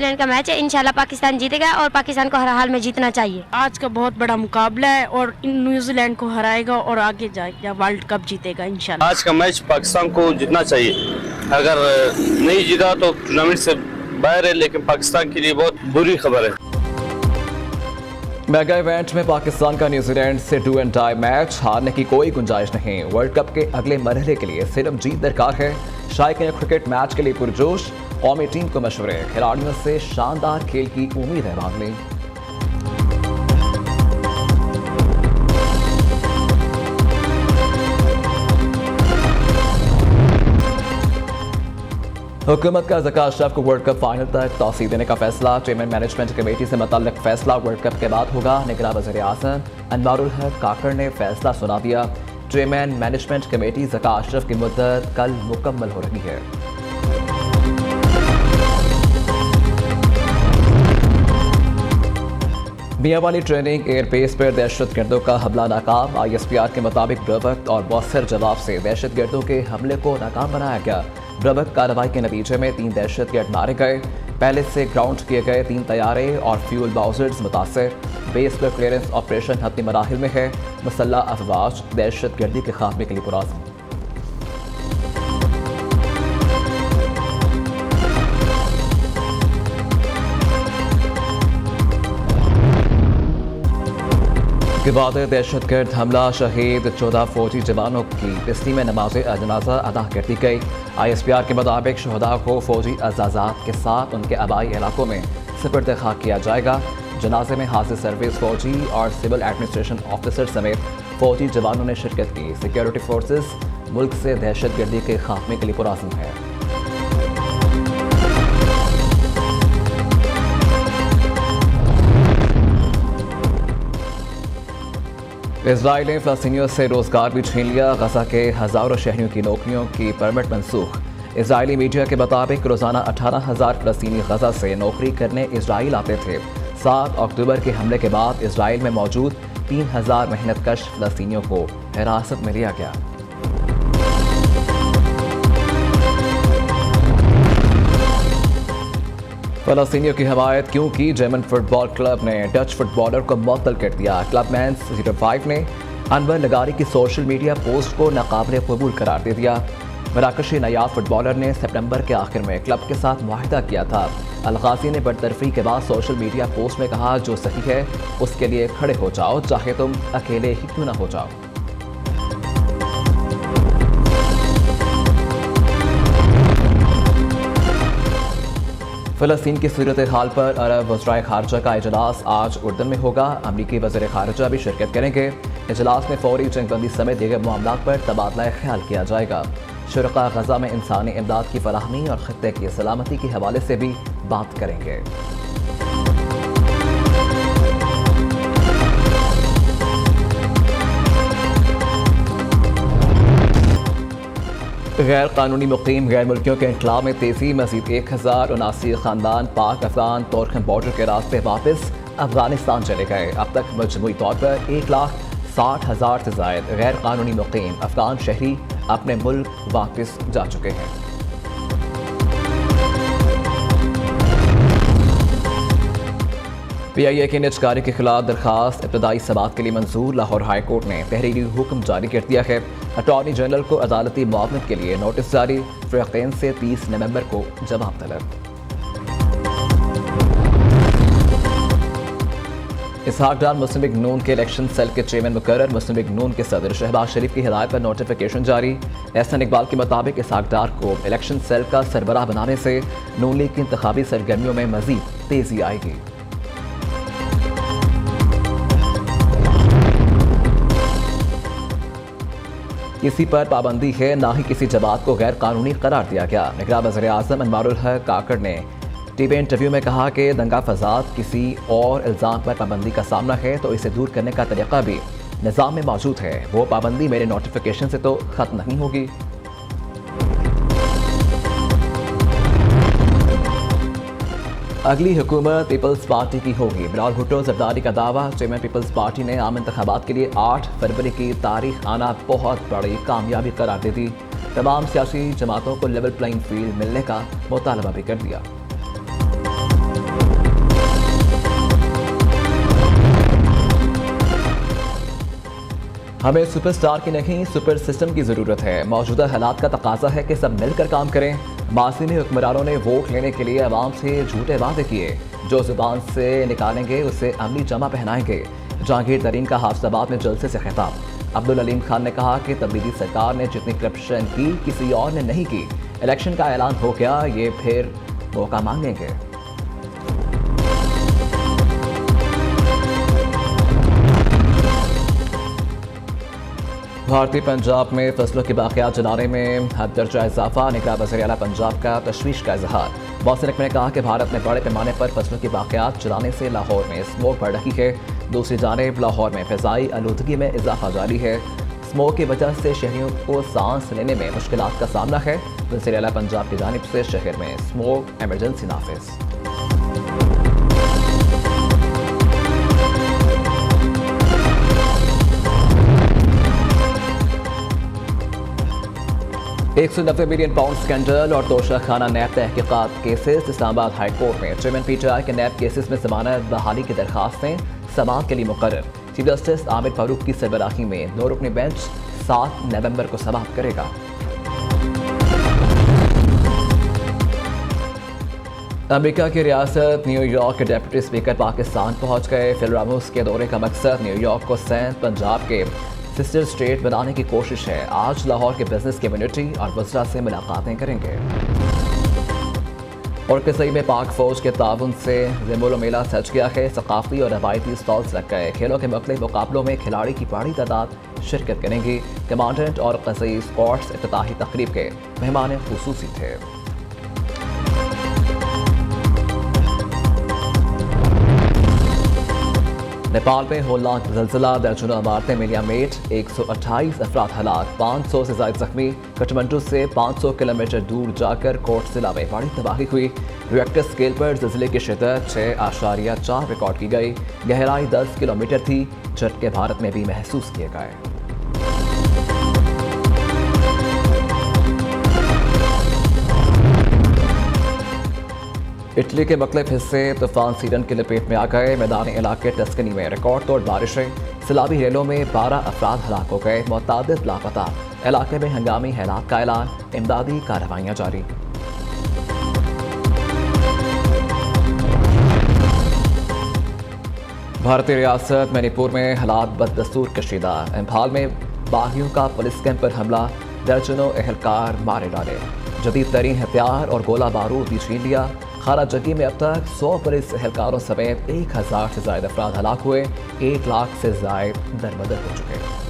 New Zealand का match है, इंशाल्लाह पाकिस्तान जीतेगा और पाकिस्तान को हर हाल में जीतना चाहिए। आज का बहुत बड़ा मुकाबला है और न्यूजीलैंड को हराएगा और आगे जाएगा, वर्ल्ड कप जीतेगा इंशाल्लाह। आज का मैच पाकिस्तान को जीतना चाहिए, अगर नहीं जीता तो टूर्नामेंट से बाहर है, लेकिन पाकिस्तान के लिए बहुत बुरी खबर है। मेगा इवेंट में पाकिस्तान का न्यूजीलैंड से डू एंड डाई मैच, हारने की कोई गुंजाइश नहीं। वर्ल्ड कप के अगले मरहले के लिए सिर्फ जीत दरकार है। शायकीन क्रिकेट मैच के लिए पुरजोश, कौमी टीम को मशवरे, खिलाड़ियों से शानदार खेल की उम्मीद है बाद में। हुकूमत का ज़का अशरफ को वर्ल्ड कप फाइनल तक तौसीह देने का फैसला, चेयरमैन मैनेजमेंट कमेटी से मुतल्लिक फैसला वर्ल्ड कप के बाद होगा। निगरान वज़ीर आज़म अनवारुल हक काकड़ ने फैसला सुना दिया। Chairman management committee Zaka Ashraf की मुद्दत कल मुकम्मल हो रही है। मियांवाली ट्रेनिंग एयरबेस पर दहशतगर्दों का हमला नाकाम। ISPR के मुताबिक बरवक्त और मौसर जवाब से दहशतगर्दों के हमले को नाकाम बनाया गया। बरवक्त कार्रवाई के नतीजे में 3 दहशतगर्द मारे गए। पहले से ग्राउंड किए गए 3 तैयारे और फ्यूल बाउजर्स मुतासर। बेस पर क्लियरेंस ऑपरेशन हत्ती मराहिल में है। मुसल्लह अफवाज दहशतगर्दी के खात्मे के लिए पुराज़म। के बाद दहशतगर्द हमला, शहीद 14 फौजी जवानों की बिस्ती में नमाज जनाजा अदा कर दी गई। ISPR के मुताबिक शहदा को फौजी अजाजात के साथ उनके आबाई इलाकों में सुपुर्द खाक किया जाएगा। जनाजे में हाजिर सर्विस फौजी और सिविल एडमिनिस्ट्रेशन ऑफिसर समेत फौजी जवानों ने शिरकत की। सिक्योरिटी फोर्सेस मुल्क से दहशतगर्दी के खात्मे के लिए पुराज़म है। इजराइल ने फ़लस्तीनियों से रोज़गार भी छीन लिया। गजा के हज़ारों शहरियों की नौकरियों की परमिट मनसूख। इजरायली मीडिया के मुताबिक रोज़ाना 18,000 फ़लस्तीनी गजा से नौकरी करने इजराइल आते थे। 7 अक्टूबर के हमले के बाद इजराइल में मौजूद 3,000 मेहनतकश फ़लस्तीनियों को हिरासत में लिया गया। फ़लस्तीनियों की हमायत क्यों की? जर्मन फुटबॉल क्लब ने डच फुटबॉलर को मुअत्तल कर दिया। क्लबमैन्स 05 ने अनवर लगारी की सोशल मीडिया पोस्ट को नाकाबिल कबूल करार दे दिया। मराकशी नायाब फुटबॉलर ने सितंबर के आखिर में क्लब के साथ मुआहिदा किया था। अलगाजी ने बरतरफी के बाद सोशल मीडिया पोस्ट में कहा, जो सही है उसके लिए खड़े हो जाओ, चाहे तुम अकेले ही क्यों ना हो जाओ। फ़लस्तीन की सूरत हाल पर अरब वज़राए ख़ारजा का इजलास आज उर्दन में होगा। अमरीकी वज़ीर ख़ारजा भी शिरकत करेंगे। इजलास में फौरी जंगबंदी समेत दीगर मामलात पर तबादला ख्याल किया जाएगा। शुरका गजा में इंसानी इमदाद की फराहमी और खत्ते की सलामती के हवाले से भी बात करेंगे। गैर कानूनी मुकीम गैर मुल्कियों के इंकलाब में तेजी। मजीद 1079 ख़ानदान पाक अफगान तोरखम बॉर्डर के रास्ते वापस अफगानिस्तान चले गए। अब तक मजमूई तौर पर 1,60,000 से ज़ायद गैर कानूनी मुकीम अफगान शहरी अपने मुल्क वापस जा चुके हैं। PIA की निजकारी के खिलाफ दरखास्त इब्तदाई समाअत के लिए मंजूर। लाहौर हाई कोर्ट ने तहरीरी हुक्म जारी कर दिया है। अटॉर्नी जनरल को अदालती मुआवनत के लिए नोटिस जारी। फ़रीक़ैन से 30 नवंबर को जवाब तलब। इसहाक डार मुस्लिम लीग नून के इलेक्शन सेल के चेयरमैन मुकर्रर। मुस्लिम लीग नून के सदर शहबाज शरीफ की हिदायत पर नोटिफिकेशन जारी। एहसन इकबाल के मुताबिक इसहाक डार को इलेक्शन सेल का सरबराह बनाने से नून लीग की इंतखाबी सरगर्मियों में मजीद तेजी आएगी। किसी पर पाबंदी है, ना ही किसी जमात को गैर कानूनी करार दिया गया। निगरान वज़ीर आज़म अनवारुल हक काकड़ ने टीवी इंटरव्यू में कहा कि दंगा फसाद किसी और इल्ज़ाम पर पाबंदी का सामना है तो इसे दूर करने का तरीका भी निज़ाम में मौजूद है। वो पाबंदी मेरे नोटिफिकेशन से तो ख़त्म नहीं होगी। अगली हुकूमत पीपल्स पार्टी की होगी। बिलावल भुट्टो जरदारी का दावा। चेयरमैन पीपल्स पार्टी ने आम इंतखाबात के लिए 8 फरवरी की तारीख आना बहुत बड़ी कामयाबी करार दे दी। तमाम सियासी जमातों को लेवल प्लेइंग फील्ड मिलने का मुतालबा भी कर दिया। हमें सुपरस्टार की नहीं सुपर सिस्टम की ज़रूरत है। मौजूदा हालात का तकाजा है कि सब मिलकर काम करें। माजी में हुक्मरानों ने वोट लेने के लिए अवाम से झूठे वादे किए, जो जुबान से निकालेंगे उसे अमली जमा पहनाएंगे। जहांगीर तरीन का हाफिजाबाद में जलसे से खिताब। अब्दुल अलीम खान ने कहा कि तब्दीली सरकार ने जितनी करप्शन की किसी और ने नहीं की। इलेक्शन का ऐलान हो गया, ये फिर मौका मांगेंगे। भारतीय पंजाब में फसलों की बाक़ियात जलाने में हद दर्जा इजाफा। निगरान वज़ीर आला पंजाब का तशवीश का इजहार। मौसम ने कहा कि भारत में बड़े पैमाने पर फसलों की बाक़ियात जलाने से लाहौर में स्मोक बढ़ रही है। दूसरी जानिब लाहौर में फ़िज़ाई आलूदगी में इजाफा जारी है। स्मोक की वजह से शहरियों को सांस लेने में मुश्किलात का सामना है। वज़ीर आला पंजाब की जानिब से शहर में स्मोक एमरजेंसी नाफिज। £190 मिलियन स्कैंडल और तोशाखाना नैब तहकीकात केसेस। इस्लामाबाद हाई कोर्ट में चेयरमैन PTI के नैब केसेस में जमानत बहाली की दरखास्तें समाअत के लिए मुकर्रर। चीफ जस्टिस आमिर फारूक की सरबराही में 9 रुकनी बेंच 7 नवंबर को समाअत करेगा। अमेरिका की रियासत न्यूयॉर्क के डिप्टी स्पीकर पाकिस्तान पहुंच गए। फिल रामोस के दौरे का मकसद न्यूयॉर्क को सैंत पंजाब के सिस्टर स्टेट बनाने की कोशिश है। आज लाहौर के बिजनेस कम्युनिटी और वज़रा से मुलाकातें करेंगे। और कसई में पाक फौज के ताउन से ज़िमोलो मेला सज गया है। सकाफती और रवायती स्टॉल्स लग गए। खेलों के मुख्तलिफ मुकाबलों में खिलाड़ी की बड़ी तादाद शिरकत करेंगी। कमांडेंट और कसई स्क्वाड्स इफ्तिताही तकरीब के मेहमान खुसूसी थे। नेपाल में होलनाक ज़लज़ला, दर्जनों इमारतें मिलियामेट, 128 अफराद हलाक, 500 से ज़ायद जख्मी। काठमांडू से 500 किलोमीटर दूर जाकर कोट जिला में बड़ी तबाही हुई। रिएक्टर स्केल पर ज़लज़ले की शिद्दत 6.4 रिकॉर्ड की गई। गहराई 10 किलोमीटर थी। झटके भारत में भी महसूस किए गए। इटली के मुख्तलिफ हिस्से तूफान सीडन की लपेट में आ गए। मैदानी इलाके टस्कनी में रिकॉर्ड तोड़ बारिशें। सैलाबी रेलों में 12 अफराद हलाक हो गए। मुतअद्दिद लापता। इलाके में हंगामी हालात का ऐलान। इमदादी कार्रवाइयाँ जारी। भारतीय रियासत मणिपुर में हालात बददस्तूर कशीदा। इम्फाल में बागियों का पुलिस कैंप पर हमला, दर्जनों एहलकार मारे डाले। जदीद तरीन हथियार और गोला बारूद भी छीन लिया। खारा जग्गी में अब तक 100 पुलिस एहलकारों समेत 1000 से ज़ायद अफराद हलाक हुए। 1 लाख से ज़ायद दरबदर हो चुके।